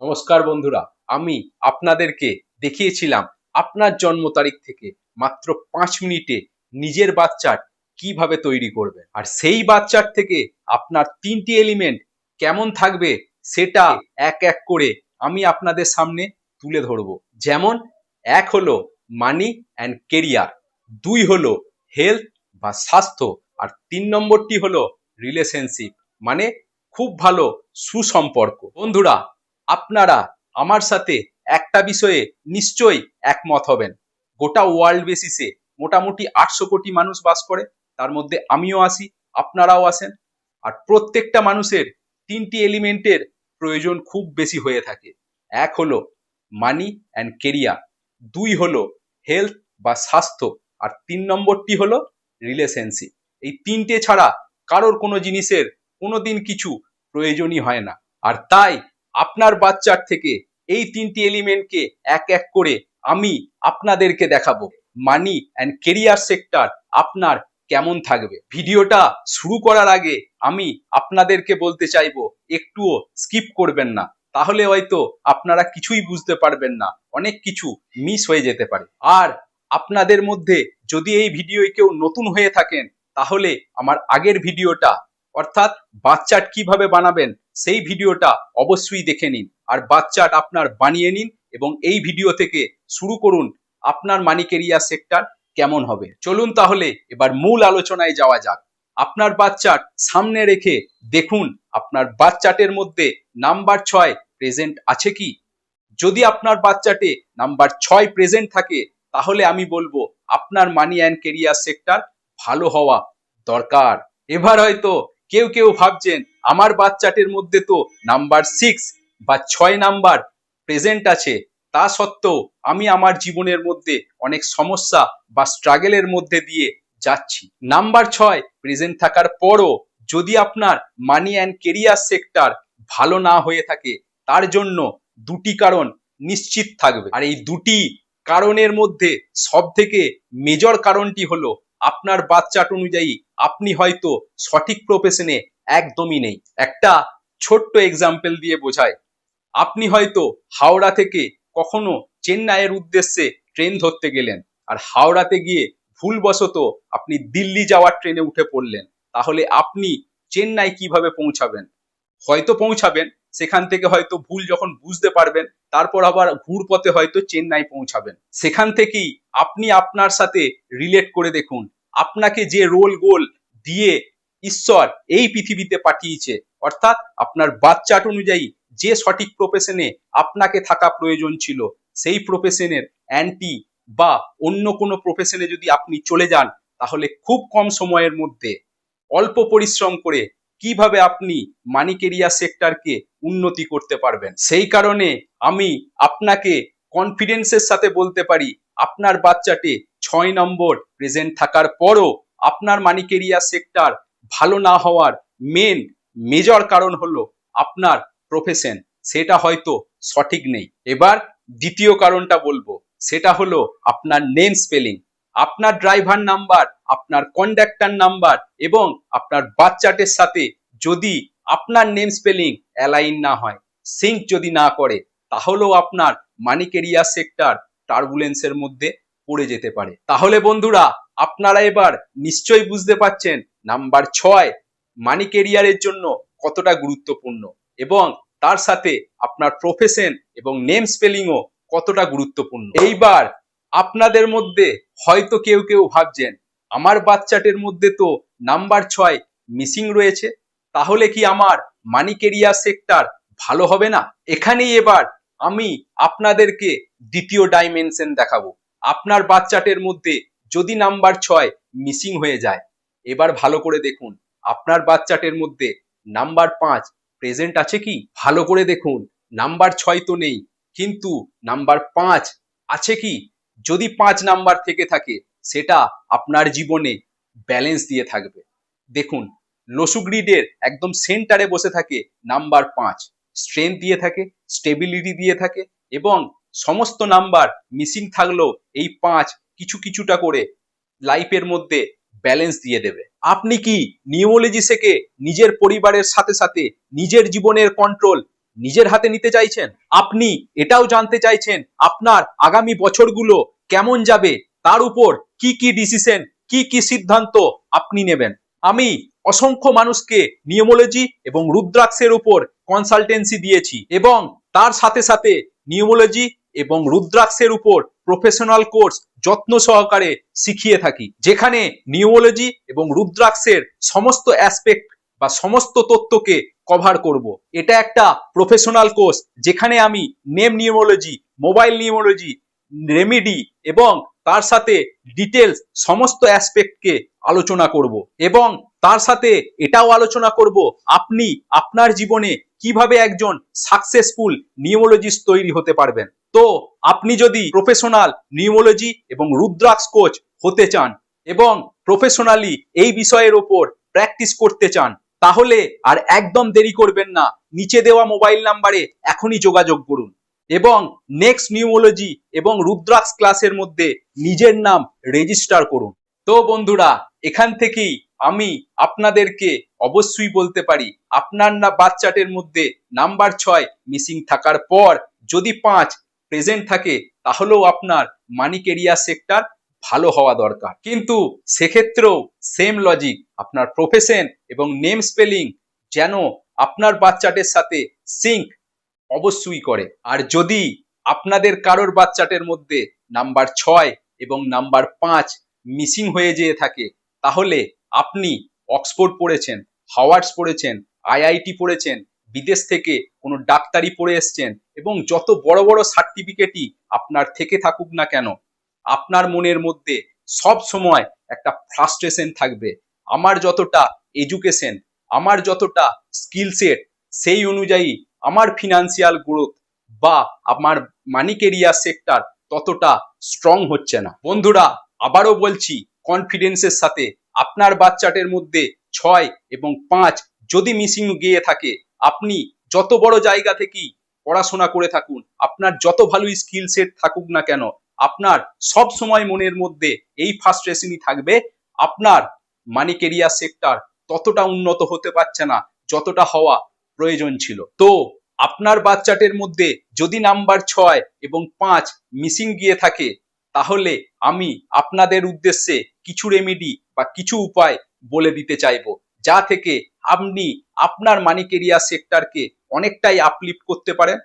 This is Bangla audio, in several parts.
নমস্কার বন্ধুরা, আমি আপনাদেরকে দেখিয়েছিলাম আপনার জন্ম তারিখ থেকে মাত্র 5 মিনিটে নিজের বাচ্চার কিভাবে তৈরি করবেন। আর সেই বাচ্চার থেকে আপনার 3টি এলিমেন্ট কেমন থাকবে সেটা এক এক করে আমি আপনাদের সামনে তুলে ধরবো। যেমন 1 হলো মানি অ্যান্ড কেরিয়ার, 2 হলো হেলথ বা স্বাস্থ্য, আর 3 নম্বরটি হলো রিলেশনশিপ মানে খুব ভালো সুসম্পর্ক। বন্ধুরা, আপনারা আমার সাথে একটা বিষয়ে নিশ্চয়ই একমত হবেন। গোটা ওয়ার্ল্ড বেসিসে মোটামুটি 800 কোটি মানুষ বাস করে, তার মধ্যে আমিও আসি, আপনারাও আসেন। আর প্রত্যেকটা মানুষের 3টি এলিমেন্টের প্রয়োজন খুব বেশি হয়ে থাকে। 1 হলো মানি অ্যান্ড কেরিয়ার, 2 হলো হেলথ বা স্বাস্থ্য, আর 3 নম্বরটি হলো রিলেশনশিপ। এই 3টে ছাড়া কারোর কোনো জিনিসের কোনোদিন কিছু প্রয়োজনই হয় না। আর তাই আপনার বাচ্চার থেকে এই 3টি এলিমেন্টকে এক এক করে আমি আপনাদেরকে দেখাবো। মানি অ্যান্ড কেরিয়ার সেক্টর আপনার কেমন থাকবে। ভিডিওটা শুরু করার আগে আমি আপনাদেরকে বলতে চাইবো, একটুও স্কিপ করবেন না, তাহলে হয়তো আপনারা কিছুই বুঝতে পারবেন না, অনেক কিছু মিস হয়ে যেতে পারে। আর আপনাদের মধ্যে যদি এই ভিডিওয় কেউ নতুন হয়ে থাকেন, তাহলে আমার আগের ভিডিওটা অর্থাৎ বাচ্চাট কিভাবে বানাবেন সেই ভিডিওটা অবশ্যই দেখে নিন, আর বাচ্চাট আপনার বানিয়ে নিন এবং এই ভিডিও থেকে শুরু করুন আপনার মানি কেরিয়ার সেক্টর কেমন হবে। চলুন তাহলে এবার মূল আলোচনায় যাওয়া যাক। আপনার বাচ্চাট সামনে রেখে দেখুন আপনার বাচ্চাটের মধ্যে নাম্বার 6 প্রেজেন্ট আছে কি। যদি আপনার বাচ্চাটে নাম্বার 6 প্রেজেন্ট থাকে, তাহলে আমি বলবো আপনার মানি অ্যান্ড কেরিয়ার সেক্টর ভালো হওয়া দরকার। এবার হয়তো কেউ কেউ ভাবছেন আমার বাচ্চাটের মধ্যে তো নাম্বার 6 বা 6 নাম্বার প্রেজেন্ট আছে, তা সত্ত্বেও আমি আমার জীবনের মধ্যে অনেক সমস্যা বা স্ট্রাগলের মধ্যে দিয়ে যাচ্ছি। নাম্বার 6 প্রেজেন্ট থাকার পরও যদি আপনার মানি অ্যান্ড কেরিয়ার সেক্টর ভালো না হয়ে থাকে, তার জন্য 2টি কারণ নিশ্চিত থাকবে। আর এই 2টি কারণের মধ্যে সব থেকে মেজর কারণটি হলো আপনার বাচ্চাট অনুযায়ী আপনি হয়তো সঠিক প্রফেশনে একদমই নেই। একটা ছোট্ট এক্সাম্পল দিয়ে বোঝায়। আপনি হয়তো হাওড়া থেকে কখনো চেন্নাইয়ের উদ্দেশ্যে ট্রেন ধরতে গেলেন, আর হাওড়াতে গিয়ে ভুলবশত আপনি দিল্লি যাওয়ার ট্রেনে উঠে পড়লেন, তাহলে আপনি চেন্নাই কিভাবে পৌঁছাবেন? হয়তো পৌঁছাবেন, সেখান থেকে হয়তো ভুল যখন বুঝতে পারবেন, তারপর আবার ঘুরপথে হয়তো চেন্নাই পৌঁছাবেন। সেখান থেকেই আপনি আপনার সাথে রিলেট করে দেখুন, আপনাকে যে রোল গোল দিয়ে ঈশ্বর এই পৃথিবীতে পাঠিয়েছে, অর্থাৎ আপনার বাচ্চাট অনুযায়ী যে সঠিক প্রফেশনে আপনাকে থাকা প্রয়োজন ছিল, সেই প্রফেশনের অ্যান্টি বা অন্য কোনো প্রফেশনে যদি আপনি চলে যান, তাহলে খুব কম সময়ের মধ্যে অল্প পরিশ্রম করে কিভাবে আপনি মানি কেরিয়ার সেক্টরকে উন্নতি করতে পারবেন। সেই কারণে আমি আপনাকে কনফিডেন্সের সাথে বলতে পারি, আপনার বাচ্চাটে 6 নম্বর প্রেজেন্ট থাকার পরও আপনার মানি কেরিয়ার সেক্টর ভালো না হওয়ার মেজর কারণ হলো আপনার প্রফেশন, সেটা হয়তো সঠিক নেই। এবার দ্বিতীয় কারণটা বলবো, সেটা হলো আপনার নেম স্পেলিং। আপনার ড্রাইভার নাম্বার, আপনার কন্ডাক্টর নাম্বার এবং আপনার বাচ্চাটের সাথে যদি আপনার নেম স্পেলিং অ্যালাইন না হয়, সিঙ্ক যদি না করে, তাহলেও আপনার মানি কেরিয়ার সেক্টর টার্বুলেন্সের মধ্যে পড়ে যেতে পারে। তাহলে বন্ধুরা, আপনারা এবার নিশ্চয়ই বুঝতে পারছেন নাম্বার 6 মানি কেরিয়ারের জন্য কতটা গুরুত্বপূর্ণ, এবং তার সাথে আপনার প্রফেশন এবং নেম স্পেলিংও কতটা গুরুত্বপূর্ণ। এইবার আপনাদের মধ্যে হয়তো কেউ কেউ ভাবছেন আমার বাচ্চাটের মধ্যে তো নাম্বার 6 মিসিং রয়েছে, তাহলে কি আমার মানি কেরিয়ার সেক্টর ভালো হবে না? এখানেই এবার আমি আপনাদেরকে দ্বিতীয় ডাইমেনশন দেখাবো। আপনার বাচ্চাটের মধ্যে যদি নাম্বার 6 মিসিং হয়ে যায়, এবার ভালো করে দেখুন আপনার বাচ্চাটের মধ্যে নাম্বার 5 প্রেজেন্ট আছে কি। ভালো করে দেখুন, নাম্বার 6 তো নেই, কিন্তু নাম্বার 5 আছে কি। যদি 5 নাম্বার থেকে থাকে, সেটা আপনার জীবনে ব্যালেন্স দিয়ে থাকবে। দেখুন, লসু গ্রিডের একদম সেন্টারে বসে থাকে নাম্বার 5, স্ট্রেংথ দিয়ে থাকে, স্টেবিলিটি দিয়ে থাকে, এবং সমস্ত নাম্বার মিসিং থাকলেও এই 5 কিছু কিছুটা করে লাইফের মধ্যে ব্যালেন্স দিয়ে দেবে। আপনি কি নিউমোলজি থেকে নিজের পরিবারের সাথে সাথে নিজের জীবনের কন্ট্রোল নিজের হাতে নিতে চাইছেন? আপনি এটাও জানতে চাইছেন আপনার আগামী বছরগুলো কেমন যাবে, তার উপর কি কি ডিসিশন, কি কি সিদ্ধান্ত আপনি নেবেন। আমি অসংখ্য মানুষকে নিউমোলজি এবং রুদ্রাক্ষের উপর কনসালটেন্সি দিয়েছি এবং তার সাথে সাথে নিউমোলজি এবং রুদ্রাক্ষের উপর প্রফেশনাল কোর্স যত্ন সহকারে শিখিয়ে থাকি, যেখানে নিউমোলজি এবং রুদ্রাক্ষের সমস্ত অ্যাসপেক্ট বা সমস্ত তথ্যকে কভার করব। এটা একটা প্রফেশনাল কোর্স যেখানে আমি নেম নিউমোলজি, মোবাইল নিউমোলজি, রেমিডি এবং তার সাথে ডিটেলস সমস্ত অ্যাসপেক্টকে আলোচনা করব এবং তার সাথে এটাও আলোচনা করব আপনি আপনার জীবনে কিভাবে একজন সাকসেসফুল নিউমোলজিস্ট তৈরি হতে পারবেন। তো আপনি যদি প্রফেশনাল নিউমোলজি এবং রুদ্রাক্ষ কোচ হতে চান এবং প্রফেশনালি এই বিষয়ের ওপর প্র্যাকটিস করতে চান, তাহলে আর একদম দেরি করবেন না, নিচে দেওয়া মোবাইল নাম্বারে এখনই যোগাযোগ করুন এবং নেক্সট নিউমোলজি এবং রুদ্রাক্ষ ক্লাসের মধ্যে নিজের নাম রেজিস্টার করুন। তো বন্ধুরা, এখান থেকেই আমি আপনাদেরকে অবশ্যই বলতে পারি, আপনার না বাচ্চাটের মধ্যে নাম্বার 6 মিসিং থাকার পর যদি 5 প্রেজেন্ট থাকে, তাহলেও আপনার মানি কেরিয়ার সেক্টর ভালো হওয়া দরকার। কিন্তু সেক্ষেত্রেও সেম লজিক, আপনার প্রফেশন এবং নেম স্পেলিং যেন আপনার বাচ্চাটের সাথে সিঙ্ক অবশ্যই করে। আর যদি আপনাদের কারোর বাচ্চাটের মধ্যে নাম্বার 6 এবং নাম্বার 5 মিসিং হয়ে যেয়ে থাকে, তাহলে আপনি অক্সফোর্ড পড়েছেন, হাওয়ার্ডস পড়েছেন, আইআইটি পড়েছেন, বিদেশ থেকে কোনো ডাক্তারি পড়ে এসছেন এবং যত বড় বড় সার্টিফিকেটই আপনার থেকে থাকুক না কেন, আপনার মনের মধ্যে সব সময় একটা ফ্রাস্ট্রেশন থাকবে। আমার যতটা এডুকেশন, আমার যতটা স্কিল সেট, সেই অনুযায়ী আমার ফিনান্সিয়াল গ্রোথ বা আমার মানি কেরিয়ার সেক্টর ততটা স্ট্রং হচ্ছে না। বন্ধুরা, আবারও বলছি কনফিডেন্সের সাথে, আপনার বাচ্চাটের মধ্যে 6 এবং 5 যদি মিসিং গিয়ে থাকে, আপনি যত বড় জায়গা থেকেই পড়াশোনা করে থাকুন, আপনার যত ভালো স্কিল সেট থাকুক না কেন, আপনার সব সময় মনের মধ্যে এই ফ্রাস্ট্রেশনই থাকবে, আপনার মানি কেরিয়ার সেক্টর ততটা উন্নত হতে পারছে না যতটা হওয়া প্রয়োজন ছিল। তো আপনার বাচ্চাটের মধ্যে যদি নাম্বার 6 এবং 5 মিসিং গিয়ে থাকে, তাহলে আমি আপনাদের উদ্দেশ্যে কিছু রেমেডি বা কিছু উপায় বলে দিতে চাইবো, যা থেকে আপনি আপনার মানি কেরিয়ার সেক্টরকে অনেকটাই আপলিফট করতে পারেন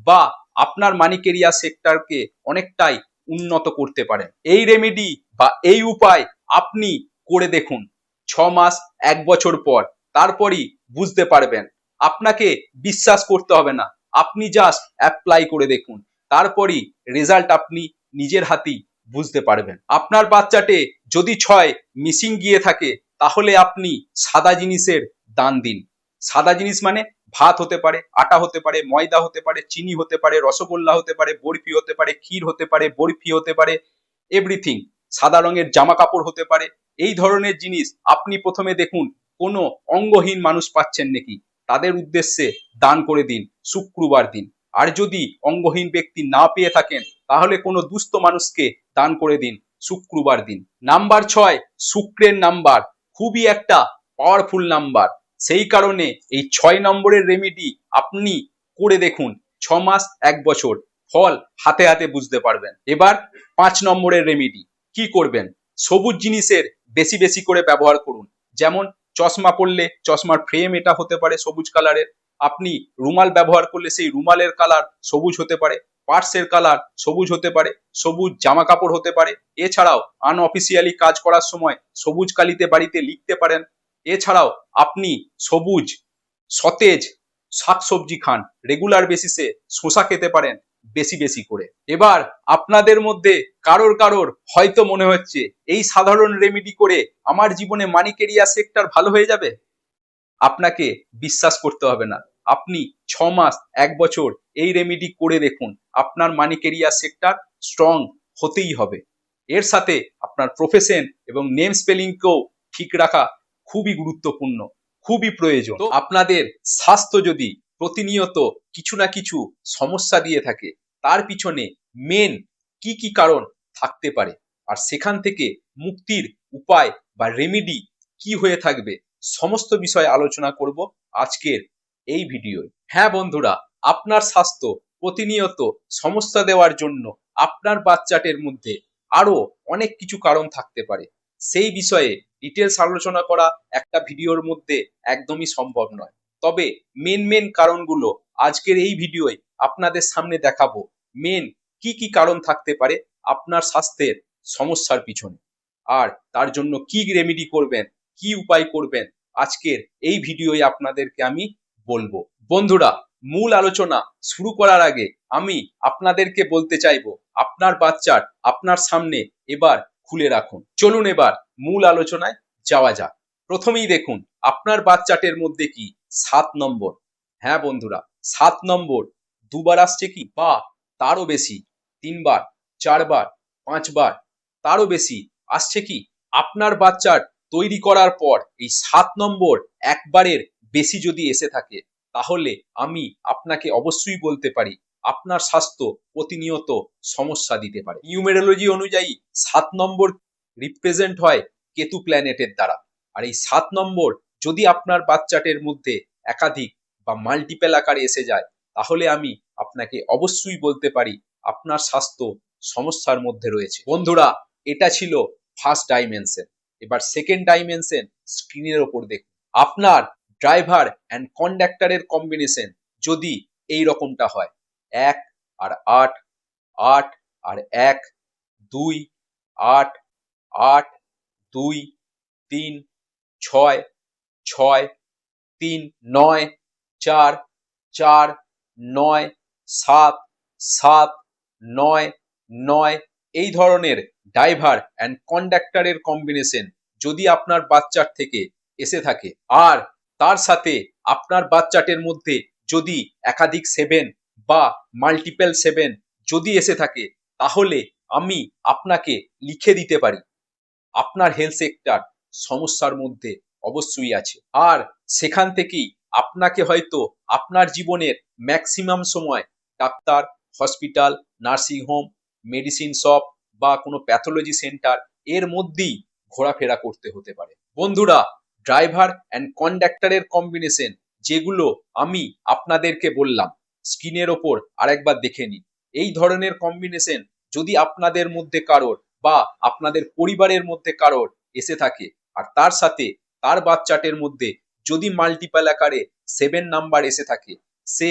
বা আপনার মানি কেরিয়ার সেক্টরকে অনেকটাই উন্নত করতে পারেন। এই রেমেডি বা এই উপায় আপনি করে দেখুন 6 মাস 1 বছর পর, তারপরই বুঝতে পারবেন। আপনাকে বিশ্বাস করতে হবে না, আপনি জাস্ট অ্যাপ্লাই করে দেখুন, তারপরই রেজাল্ট আপনি নিজের হাতেই বুঝতে পারবেন। আপনার বাচ্চাটে যদি 6 মিসিং গিয়ে থাকে, তাহলে আপনি সাদা জিনিসের দান দিন। সাদা জিনিস মানে ভাত হতে পারে, আটা হতে পারে, ময়দা হতে পারে, চিনি হতে পারে, রসগোল্লা হতে পারে, বরফি হতে পারে, ক্ষীর হতে পারে, বরফি হতে পারে, এভরিথিং। সাদা রঙের জামা কাপড় হতে পারে। এই ধরনের জিনিস আপনি প্রথমে দেখুন কোনো অঙ্গহীন মানুষ পাচ্ছেন নাকি, তাদের উদ্দেশ্যে দান করে দিন শুক্রবার দিন। আর যদি অঙ্গহীন ব্যক্তি না পেয়ে থাকেন, তাহলে কোনো দুস্থ মানুষকে দান করে দিন শুক্রবার দিন। নাম্বার 6 শুক্রের নাম্বার, খুবই একটা পাওয়ারফুল নাম্বার। সেই কারণে এই 6 নম্বরের রেমেডি আপনি করে দেখুন 6 মাস 1 বছর, ফল হাতে হাতে বুঝতে পারবেন। এবার 5 নম্বরের রেমেডি কি করবেন? সবুজ জিনিসের বেশি বেশি করে ব্যবহার করুন। যেমন চশমা পরলে চশমার ফ্রেম এটা হতে পারে সবুজ কালারের, আপনি রুমাল ব্যবহার করলে সেই রুমালের কালার সবুজ হতে পারে, পার্সের কালার সবুজ হতে পারে, সবুজ জামা কাপড় হতে পারে। এছাড়াও আনঅফিসিয়ালি কাজ করার সময় সবুজ কালিতে বাড়িতে লিখতে পারেন। এছাড়াও আপনি সবুজ সতেজ শাকসবজি খান, রেগুলার বেসিসে শসা খেতে পারেন বেশি বেশি করে। এবার আপনাদের মধ্যে কারোর কারোর হয়তো মনে হচ্ছে এই সাধারণ রেমেডি করে আমার জীবনে মানি কেরিয়ার সেক্টর ভালো হয়ে যাবে। আপনাকে বিশ্বাস করতে হবে না, আপনি 6 মাস 1 বছর এই রেমেডি করে দেখুন, আপনার মানি কেরিয়ার সেক্টর স্ট্রং হতেই হবে। এর সাথে আপনার প্রফেশন এবং নেম স্পেলিংকেও ঠিক রাখা খুবই গুরুত্বপূর্ণ, খুবই প্রয়োজন। তো আপনাদের স্বাস্থ্য যদি প্রতিনিয়ত কিছু না কিছু সমস্যা দিয়ে থাকে, তার পিছনে মেন কি কি কারণ থাকতে পারে, আর সেখান থেকে মুক্তির উপায় বা রেমেডি কি হয়ে থাকবে, সমস্ত বিষয়ে আলোচনা করব আজকের এই ভিডিওয়। হ্যাঁ বন্ধুরা, আপনার স্বাস্থ্য প্রতিনিয়ত সমস্যা দেওয়ার জন্য আপনার বাচ্চাটির মধ্যে আরো অনেক কিছু কারণ থাকতে পারে। সেই বিষয়ে ডিটেলস আলোচনা করা একটা ভিডিওর মধ্যে একদমই সম্ভব নয়। তবে মেন কারণগুলো আজকের এই ভিডিওয় আপনাদের সামনে দেখাবো। মেন কি কি কারণ থাকতে পারে আপনার স্বাস্থ্যের সমস্যার পিছনে, আর তার জন্য কি রেমেডি করবেন, কি উপায় করবেন, আজকের এই ভিডিওয় আপনাদেরকে আমি বলবো। বন্ধুরা, মূল আলোচনা শুরু করার আগে আমি আপনাদেরকে বলতে চাইবো, আপনার বাচ্চার আপনার সামনে এবার খুলে রাখুন। চলুন এবার মূল আলোচনায় যাওয়া যাক। প্রথমেই দেখুন আপনার বাচ্চাটের মধ্যে কি 7 নম্বর। হ্যাঁ বন্ধুরা, 7 নম্বর দুবার আসছে কি, বা তারও বেশি, 3 বার, 4 বার, 5 বার, তারও বেশি আসছে কি। আপনার বাচ্চার তৈরি করার পর এই 7 নম্বর একবারের বেশি যদি এসে থাকে, তাহলে আমি আপনাকে অবশ্যই বলতে পারি আপনার স্বাস্থ্য প্রতিনিয়ত সমস্যা দিতে পারে। নিউমেরোলজি অনুযায়ী 7 নম্বর রিপ্রেজেন্ট হয় কেতু প্ল্যানেটের দ্বারা। আর এই 7 নম্বর যদি আপনার বাচ্চাটের মধ্যে একাধিক বা মাল্টিপল আকারে এসে যায়, তাহলে আমি আপনাকে অবশ্যই বলতে পারি আপনার স্বাস্থ্য সমস্যার মধ্যে রয়েছে। বন্ধুরা, এটা ছিল ফার্স্ট ডাইমেনশন। এবার সেকেন্ড ডাইমেনশন স্ক্রিনের ওপর দেখুন। আপনার ড্রাইভার অ্যান্ড কন্ডাক্টরের কম্বিনেশন যদি এই রকমটা হয়, 1 আর 8, 8 আর 1, 2, 8, 8, 2, 3, 6, 6, 3, 9, 4, 4, 9, 7, 7, 9, 9, এই ধরনের ড্রাইভার অ্যান্ড কন্ডাক্টরের কম্বিনেশন যদি আপনার বাচ্চার থেকে এসে থাকে, আর তার সাথে আপনার বাচ্চাটের মধ্যে যদি একাধিক 7 বা মাল্টিপল 7 যদি এসে থাকে, তাহলে আমি আপনাকে লিখে দিতে পারি আপনার হেলথ সেক্টর সমস্যার মধ্যে অবশ্যই আছে। আর সেখান থেকেই আপনাকে হয়তো আপনার জীবনের ম্যাক্সিমাম সময় doctor, hospital, nursing home, medicine shop বা কোনো প্যাথোলজি সেন্টার এর মধ্যেই ঘোরাফেরা করতে হতে পারে। বন্ধুরা, ড্রাইভার অ্যান্ড কন্ডাক্টরের কম্বিনেশন যেগুলো আমি আপনাদেরকে বললাম, স্ক্রিনের ওপর আরেকবার দেখে নিন। এই ধরনের কম্বিনেশন যদি আপনাদের মধ্যে কারোর বা আপনাদের পরিবারের মধ্যে কারোর এসে থাকে, আর তার সাথে তার বাচ্চাটের মধ্যে যদি মাল্টিপল আকারে 7 নাম্বার এসে থাকে, সে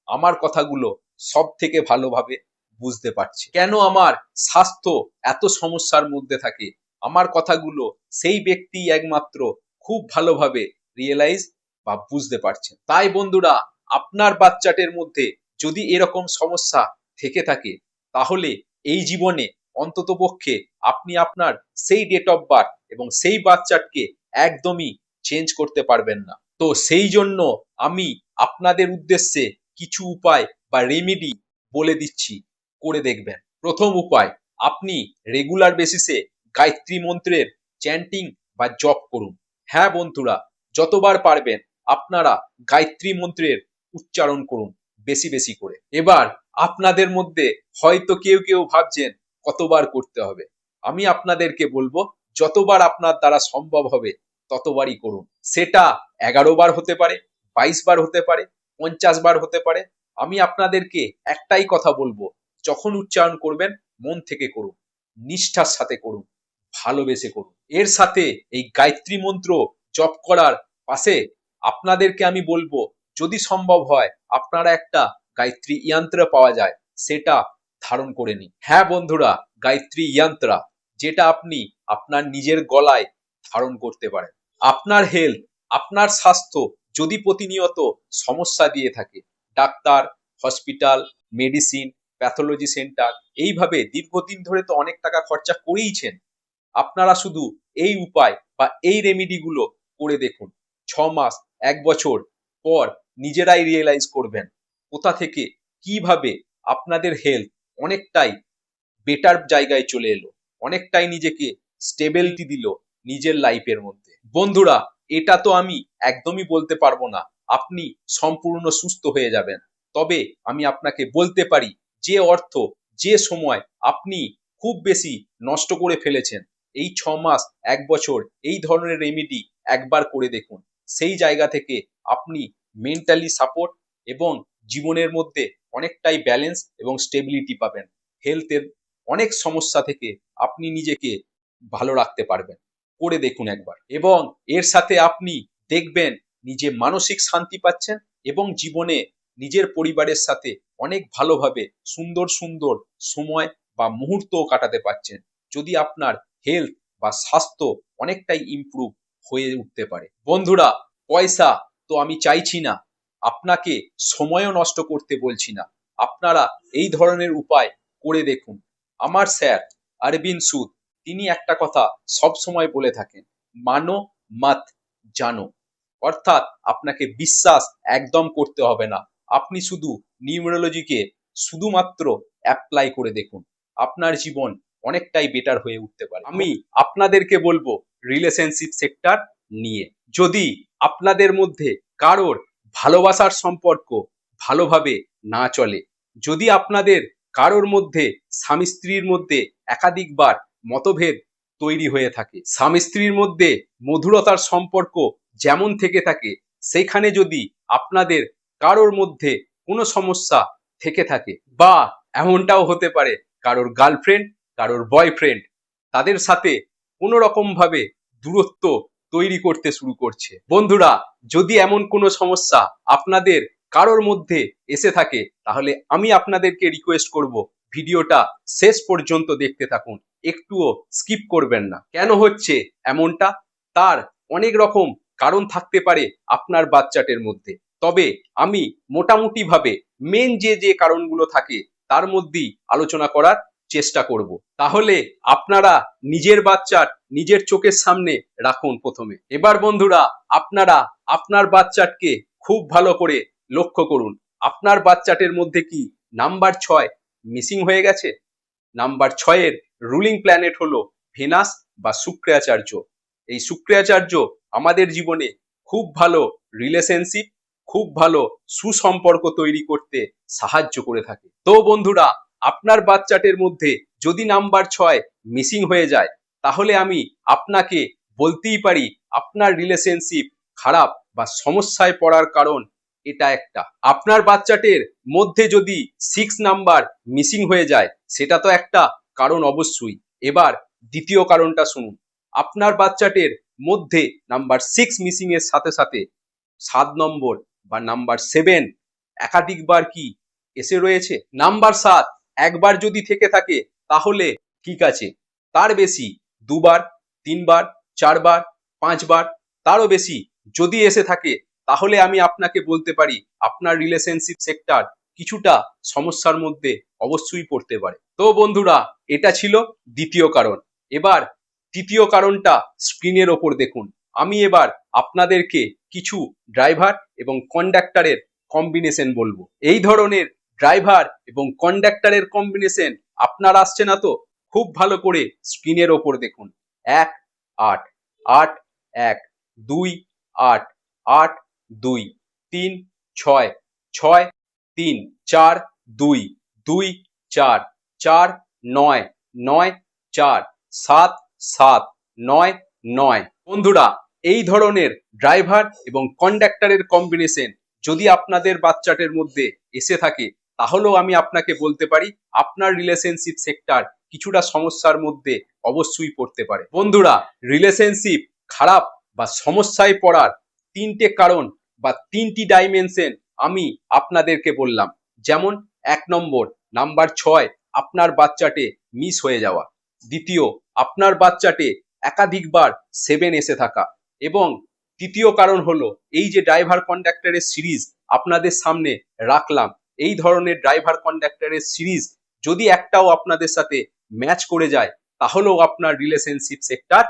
আমার কথাগুলো সব থেকে ভালোভাবে বুঝতে পারছে কেন আমার স্বাস্থ্য এত সমস্যার মধ্যে থাকে। আমার কথাগুলো সেই ব্যক্তি একমাত্র খুব ভালোভাবে রিয়েলাইজ বা বুঝতে পারছেন। তাই বন্ধুরা, আপনার বাচ্চাটের মধ্যে যদি এরকম সমস্যা থেকে থাকে, তাহলে এই জীবনে অন্ততপক্ষে আপনি আপনার সেই ডেট অফ বার্থ এবং সেই বাচ্চাটকে একদমই চেঞ্জ করতে পারবেন না। তো সেই জন্য আমি আপনাদের উদ্দেশ্যে কিছু উপায় বা রেমেডি বলে দিচ্ছি, করে দেখবেন। প্রথম উপায়, আপনি রেগুলার বেসিসে গায়ত্রী মন্ত্রের চ্যান্টিং বা জপ করুন। হ্যাঁ বন্ধুরা, যতবার পারবেন আপনারা গায়ত্রী মন্ত্রের উচ্চারণ করুন বেশি বেশি করে। এবার আপনাদের মধ্যে হয়তো কেউ ভাবছেন কতবার করতে হবে। আমি আপনাদেরকে বলবো যতবার আপনার দ্বারা সম্ভব হবে ততবারই করুন। সেটা 11 বার হতে পারে, 22 বার হতে পারে, 50 বার হতে পারে। আমি আপনাদেরকে একটাই কথা বলবো, যখন উচ্চারণ করবেন মন থেকে করুন, নিষ্ঠার সাথে করুন, ভালোবেসে করুন। এর সাথে এই গায়ত্রী মন্ত্র জপ করার পাশে আপনাদেরকে আমি বলবো, যদি সম্ভব হয় আপনারা একটা গায়ত্রী যন্ত্র পাওয়া যায়, সেটা ধারণ করে নিন। হ্যাঁ বন্ধুরা, গায়ত্রী যন্ত্র যেটা আপনি আপনার নিজের গলায় ধারণ করতে পারেন। আপনার হেলথ, আপনার স্বাস্থ্য যদি প্রতিনিয়ত সমস্যা দিয়ে থাকে, doctor, hospital, medicine, pathology centre এইভাবে দীর্ঘদিন ধরে তো অনেক টাকা খরচা করেইছেন। আপনারা শুধু এই উপায় বা এই রেমেডিগুলো করে দেখুন। 6 মাস, 1 বছর পর নিজেরাই রিয়েলাইজ করবেন কোথা থেকে কিভাবে আপনাদের হেলথ অনেকটাই বেটার জায়গায় চলে এলো, অনেকটাই নিজেকে স্টেবিলিটি দিল নিজের লাইফের মধ্যে। বন্ধুরা, এটা তো আমি একদমই বলতে পারবো না আপনি সম্পূর্ণ সুস্থ হয়ে যাবেন। তবে আমি আপনাকে বলতে পারি, যে অর্থ, যে সময় আপনি খুব বেশি নষ্ট করে ফেলেছেন, এই 6 মাস, 1 বছর এই ধরনের রেমেডি একবার করে দেখুন। সেই জায়গা থেকে আপনি মেন্টালি সাপোর্ট এবং জীবনের মধ্যে অনেকটাই ব্যালেন্স এবং স্টেবিলিটি পাবেন। হেলথের অনেক সমস্যা থেকে আপনি নিজেকে ভালো রাখতে পারবেন। করে দেখুন একবার, এবং এর সাথে আপনি দেখবেন নিজে মানসিক শান্তি পাচ্ছেন এবং জীবনে নিজের পরিবারের সাথে অনেক ভালোভাবে সুন্দর সুন্দর সময় বা মুহূর্তও কাটাতে পারছেন, যদি আপনার হেলথ বা স্বাস্থ্য অনেকটাই ইমপ্রুভ হয়ে উঠতে পারে। বন্ধুরা, পয়সা তো আমি চাইছি না, আপনাকে সময়ও নষ্ট করতে বলছি না। আপনারা এই ধরনের উপায় করে দেখুন। আমার স্যার অরবিন্দ সুদ, তিনি একটা কথা সব সময় বলে থাকেন, মানো মত জানো। অর্থাৎ আপনাকে বিশ্বাস একদম করতে হবে না, আপনি শুধু নিউমেরোলজিকে শুধুমাত্র অ্যাপ্লাই করে দেখুন, আপনার জীবন অনেকটাই বেটার হয়ে উঠতে পারে। আমি আপনাদেরকে বলবো রিলেশনশিপ সেক্টর নিয়ে, যদি আপনাদের মধ্যে কারোর ভালোবাসার সম্পর্ক ভালোভাবে না চলে, যদি আপনাদের কারোর মধ্যে স্বামী স্ত্রীর মধ্যে একাধিকবার মতভেদ তৈরি হয়ে থাকে, স্বামী স্ত্রীর মধ্যে মধুরতার সম্পর্ক যেমন থেকে থাকে, সেখানে যদি আপনাদের কারোর মধ্যে কোনো সমস্যা থেকে থাকে, বা এমনটাও হতে পারে কারোর গার্লফ্রেন্ড কারোর বয়ফ্রেন্ড তাদের সাথে কোনো রকম ভাবে দূরত্ব তৈরি করতে শুরু করছে, বন্ধুরা যদি এমন কোনো সমস্যা আপনাদের কারোর মধ্যে এসে থাকে, তাহলে আমি আপনাদেরকে রিকোয়েস্ট করব ভিডিওটা শেষ পর্যন্ত দেখতে থাকুন, একটুও স্কিপ করবেন না। কেন হচ্ছে এমনটা, তার অনেক রকম কারণ থাকতে পারে আপনার বাচ্চাটের মধ্যে, তবে আমি মোটামুটি ভাবে মেন যে যে কারণগুলো থাকে তার মধ্যেই আলোচনা করার চেষ্টা করব। তাহলে আপনারা নিজের বাচ্চার নিজের চোখের সামনে রাখুন প্রথমে। এবার বন্ধুরা, আপনারা আপনার বাচ্চাটকে খুব ভালো করে লক্ষ্য করুন। আপনার বাচ্চাটের মধ্যে কি নাম্বার 6 মিসিং হয়ে গেছে? নাম্বার 6-এর রুলিং প্ল্যানেট হলো ভেনাস বা শুক্রাচার্য। এই শুক্রাচার্য আমাদের জীবনে খুব ভালো রিলেশনশিপ, খুব ভালো সুসম্পর্ক তৈরি করতে সাহায্য করে থাকে। তো বন্ধুরা, আপনার বাচ্চাটের মধ্যে যদি নাম্বার 6 মিসিং হয়ে যায়, তাহলে আমি আপনাকে বলতেই পারি আপনার রিলেশনশিপ খারাপ বা সমস্যায় পড়ার কারণ এটা একটা। আপনার বাচ্চাটের মধ্যে যদি 6 নাম্বার মিসিং হয়ে যায়, সেটা তো একটা কারণ অবশ্যই। এবার দ্বিতীয় কারণটা শুনুন। আপনার বাচ্চাটের মধ্যে নাম্বার 6 মিসিং এর সাথে সাথে 7 নম্বর বা নাম্বার 7 একাধিকবার কি এসে রয়েছে? নাম্বার 7 একবার যদি থেকে থাকে তাহলে ঠিক আছে, তার বেশি 2 বার, 3 বার, 4 বার, 5 বার, তারও বেশি যদি এসে থাকে, তাহলে আমি আপনাকে বলতে পারি আপনার রিলেশনশিপ সেক্টর কিছুটা সমস্যার মধ্যে অবশ্যই পড়তে পারে। তো বন্ধুরা, এটা ছিল দ্বিতীয় কারণ। এবার তৃতীয় কারণটা স্ক্রিনের ওপর দেখুন। আমি এবার আপনাদেরকে কিছু ড্রাইভার এবং কন্ডাক্টরের কম্বিনেশন বলবো। এই ধরনের ড্রাইভার এবং কন্ডাক্টরের কম্বিনেশন আপনার আসছে না তো? খুব ভালো করে স্ক্রিনের ওপর দেখুন। 1 8 8 1 2 8 8 2 3 6 6 3 4 2 2 4 4 9 9 4 7 7 9 9। বন্ধুরা, এই ধরনের ড্রাইভার এবং কন্ডাক্টরের কম্বিনেশন যদি আপনাদের বাচ্চাটের মধ্যে এসে থাকে, তাহলেও আমি আপনাকে বলতে পারি আপনার রিলেশনশিপ সেক্টর কিছুটা সমস্যার মধ্যে অবশ্যই পড়তে পারে। বন্ধুরা, রিলেশনশিপ খারাপ বা সমস্যায় পড়ার 3টে কারণ বা 3টি ডাইমেনশন আমি আপনাদেরকে বললাম। যেমন 1 নম্বর, নাম্বার 6 আপনার বাচ্চাটে মিস হয়ে যাওয়া। দ্বিতীয়, আপনার বাচ্চাটে একাধিকবার 7 এসে থাকা। এবং তৃতীয় কারণ হলো এই যে ড্রাইভার কন্ডাক্টরের সিরিজ আপনাদের সামনে রাখলাম, এই ধরনের ড্রাইভার কন্ডাক্টরের সিরিজ যদি একটাও আপনাদের সাথে ম্যাচ করে যায়, তাহলেও আপনার রিলেশনশিপ সেক্টর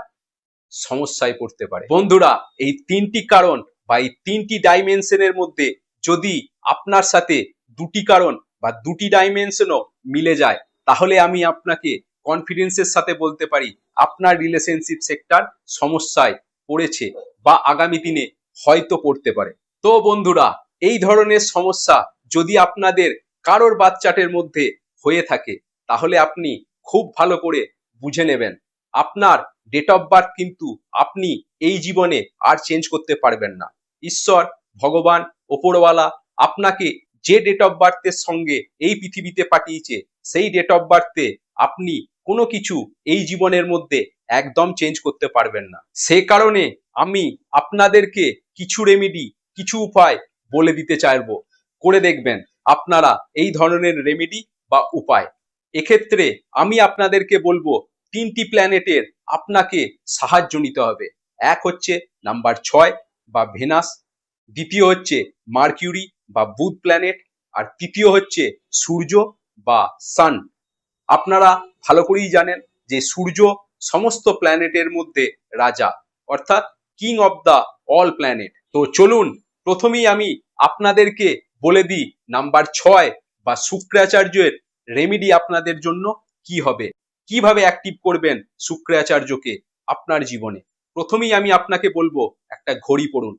সমস্যায় পড়তে পারে। বন্ধুরা, এই 3টি কারণ বা এই 3টি ডাইমেনশনের মধ্যে যদি আপনার সাথে 2টি কারণ বা 2টি ডাইমেনশনও মিলে যায়, তাহলে আমি আপনাকে কনফিডেন্সের সাথে বলতে পারি আপনার রিলেশনশিপ সেক্টর সমস্যায় পড়েছে বা আগামী দিনে হয়তো পড়তে পারে। তো বন্ধুরা, এই ধরনের সমস্যা যদি আপনাদের কারোর বাচ্চাটের মধ্যে হয়ে থাকে, তাহলে আপনি খুব ভালো করে বুঝে নেবেন আপনার ডেট অফ বার্থ কিন্তু আপনি এই জীবনে আর চেঞ্জ করতে পারবেন না। ঈশ্বর, ভগবান, ওপরওয়ালা আপনাকে যে ডেট অফ বার্থের সঙ্গে এই পৃথিবীতে পাঠিয়েছে সেই ডেট অফ বার্থে আপনি কোনো কিছু এই জীবনের মধ্যে একদম চেঞ্জ করতে পারবেন না। সে কারণে আমি আপনাদেরকে কিছু রেমেডি, কিছু উপায় বলে দিতে চাইবো, করে দেখবেন আপনারা এই ধরনের রেমেডি বা উপায়। এক্ষেত্রে আমি আপনাদেরকে বলবো 3টি প্ল্যানেটের আপনাকে সাহায্য নিতে হবে। এক হচ্ছে নাম্বার 6 বা ভেনাস, দ্বিতীয় হচ্ছে মার্কিউরি বা বুধ প্ল্যানেট, আর তৃতীয় হচ্ছে সূর্য বা সান। আপনারা ভালো করেই জানেন যে সূর্য সমস্ত প্ল্যানেটের মধ্যে রাজা, অর্থাৎ king of the all planet. তো চলুন প্রথমেই আমি আপনাদেরকে বলে দিই নাম্বার 6 বা শুক্রাচার্যের রেমেডি আপনাদের জন্য কি হবে, কিভাবে অ্যাক্টিভ করবেন শুক্রাচার্যকে আপনার জীবনে। প্রথমেই আমি আপনাকে বলবো একটা ঘড়ি পড়ুন,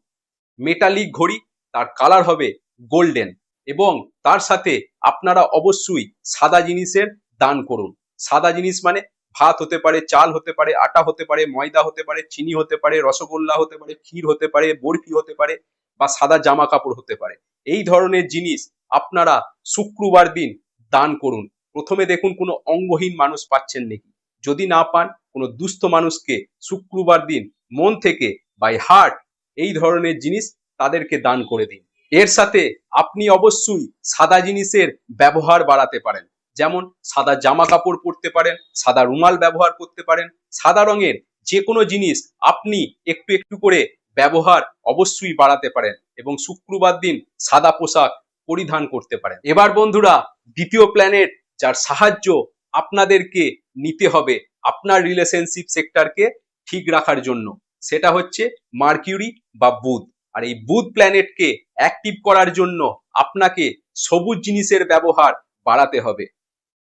মেটালিক ঘড়ি, তার কালার হবে গোল্ডেন, এবং তার সাথে আপনারা অবশ্যই সাদা জিনিসের দান করুন। সাদা জিনিস মানে ভাত হতে পারে, চাল হতে পারে, আটা হতে পারে, ময়দা হতে পারে, চিনি হতে পারে, রসগোল্লা হতে পারে, ক্ষীর হতে পারে, বরফি হতে পারে, বা সাদা জামা কাপড় হতে পারে। এই ধরনের জিনিস আপনারা শুক্রবার দিন দান করুন। প্রথমে দেখুন কোনো অঙ্গহীন মানুষ পাচ্ছেন নাকি, যদি না পান কোনো দুস্থ মানুষকে শুক্রবার দিন মন থেকে বাই হার্ট এই ধরনের জিনিস তাদেরকে দান করে দিন। এর সাথে আপনি অবশ্যই সাদা জিনিসের ব্যবহার বাড়াতে পারেন, যেমন সাদা জামা কাপড় পরতে পারেন, সাদা রুমাল ব্যবহার করতে পারেন, সাদা রঙের যে কোনো জিনিস আপনি একটু একটু করে ব্যবহার অবশ্যই বাড়াতে পারেন, এবং শুক্রবার দিন সাদা পোশাক পরিধান করতে পারেন। এবার বন্ধুরা, দ্বিতীয় প্ল্যানেট যার সাহায্য আপনাদেরকে নিতে হবে আপনার রিলেশনশিপ সেক্টরকে ঠিক রাখার জন্য, সেটা হচ্ছে মার্কিউরি বা বুধ। আর এই বুধ প্ল্যানেটকে অ্যাক্টিভ করার জন্য আপনাকে সবুজ জিনিসের ব্যবহার বাড়াতে হবে,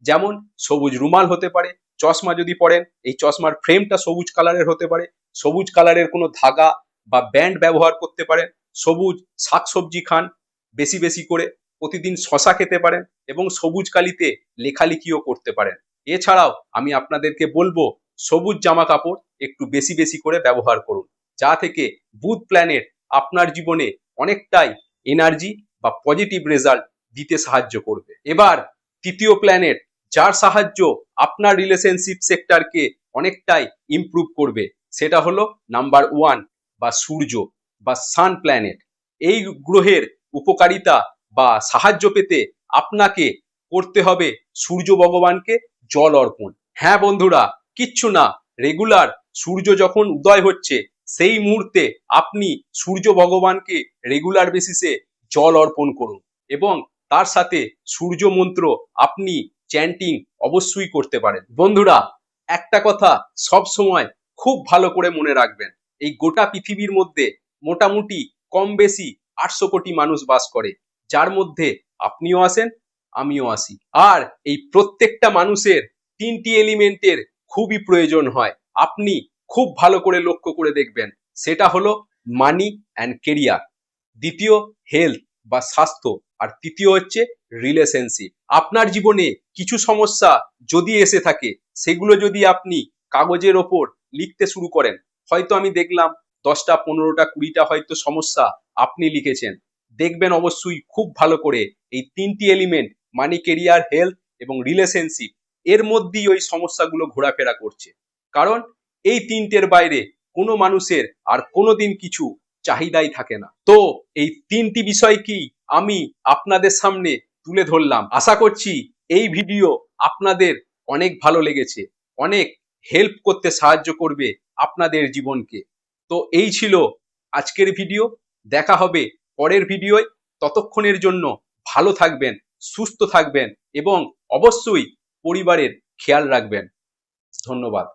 যেমন সবুজ রুমাল হতে পারে, চশমা যদি পরেন এই চশমার ফ্রেমটা সবুজ কালারের হতে পারে, সবুজ কালারের কোনো ধাগা বা ব্যান্ড ব্যবহার করতে পারেন, সবুজ শাকসবজি খান বেশি বেশি করে, প্রতিদিন শশা খেতে পারেন, এবং সবুজ কালিতে লেখালেখিও করতে পারেন। এছাড়াও আমি আপনাদেরকে বলবো সবুজ জামা কাপড় একটু বেশি বেশি করে ব্যবহার করুন, যা থেকে বুধ প্ল্যানেট আপনার জীবনে অনেকটাই এনার্জি বা পজিটিভ রেজাল্ট দিতে সাহায্য করবে। এবার তৃতীয় প্ল্যানেট যার সাহায্য আপনার রিলেশনশিপ সেক্টরকে অনেকটাই ইমপ্রুভ করবে, সেটা হলো নাম্বার 1 বা সূর্য বা সান প্ল্যানেট। এই গ্রহের উপকারিতা বা সাহায্য পেতে আপনাকে করতে হবে সূর্য ভগবানকে জল অর্পণ। হ্যাঁ বন্ধুরা, কিচ্ছু না, রেগুলার সূর্য যখন উদয় হচ্ছে সেই মুহূর্তে আপনি সূর্য ভগবানকে রেগুলার বেসিসে জল অর্পণ করুন, এবং তার সাথে সূর্য মন্ত্র আপনি চ্যান্টিং অবশ্যই করতে পারেন। বন্ধুরা, একটা কথা সব সময় খুব ভালো করে মনে রাখবেন, এই গোটা পৃথিবীর মধ্যে মোটামুটি কম বেশি 800 কোটি মানুষ বাস করে, যার মধ্যে আপনিও আসেন আমিও আসি। আর এই প্রত্যেকটা মানুষের 3টি এলিমেন্টের খুবই প্রয়োজন হয়, আপনি খুব ভালো করে লক্ষ্য করে দেখবেন। সেটা হলো মানি অ্যান্ড কেরিয়ার, দ্বিতীয় হেলথ বা স্বাস্থ্য, আর তৃতীয় হচ্ছে রিলেশনশিপ। আপনার জীবনে কিছু সমস্যা যদি এসে থাকে, সেগুলো যদি আপনি কাগজের ওপর লিখতে শুরু করেন, হয়তো আমি দেখলাম 10টা 15টা 20টা হয়তো সমস্যা আপনি লিখেছেন, দেখবেন অবশ্যই খুব ভালো করে এই 3টি এলিমেন্ট মানি, কেরিয়ার, হেলথ এবং রিলেশনশিপ এর মধ্যেই ওই সমস্যাগুলো ঘোরাফেরা করছে। কারণ এই 3টের বাইরে কোনো মানুষের আর কোনোদিন কিছু চাহিদাই থাকে না। তো এই 3টি বিষয় কি আমি আপনাদের সামনে তুলে ধরলাম। আশা করছি এই ভিডিও আপনাদের অনেক ভালো লেগেছে, অনেক হেল্প করতে সাহায্য করবে আপনাদের জীবনকে। তো এই ছিল আজকের ভিডিও, দেখা হবে পরের ভিডিওয়। ততক্ষণের জন্য ভালো থাকবেন, সুস্থ থাকবেন, এবং অবশ্যই পরিবারের খেয়াল রাখবেন। ধন্যবাদ।